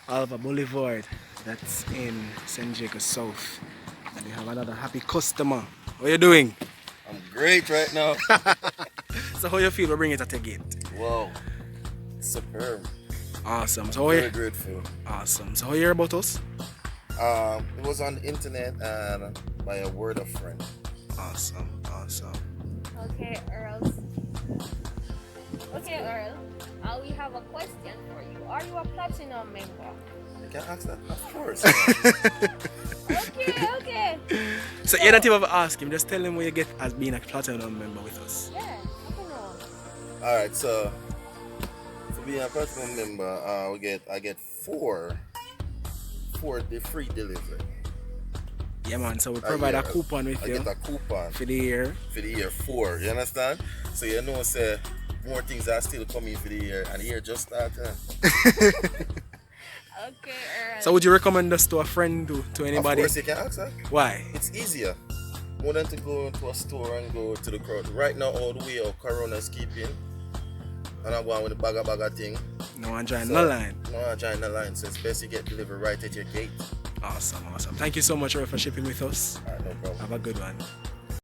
Alva Boulevard. That's in St. Jacob South. And we have another happy customer. What are you doing? I'm great right now. So how you feel we bring it at your gate? Wow. Superb. Awesome. So Very grateful. Awesome. So how you hear about us? It was on the internet and by a word of friend. Awesome. Okay, Earl. We have a question for you. Are you a platinum member? You can ask that? Of course. Okay. So you don't even ask him, just tell him what you get as being a platinum member with us. Yeah, I don't know. Alright, so for being a platinum member, I get four the free delivery. Yeah man, so we provide a coupon with you. I get a coupon for the year. For the year 4, you understand? So you know say more things are still coming for the year and the year just started. Okay, Earl. So would you recommend us to a friend, to anybody? Of course you can ask that. Why? It's easier. More than to go to a store and go to the crowd. Right now all the way of Corona's keeping. And I'm going with the bagger thing. No one join the line. No one join the line, so it's best you get delivered right at your gate. Awesome. Thank you so much, Roy, for shipping with us. Alright, no problem. Have a good one.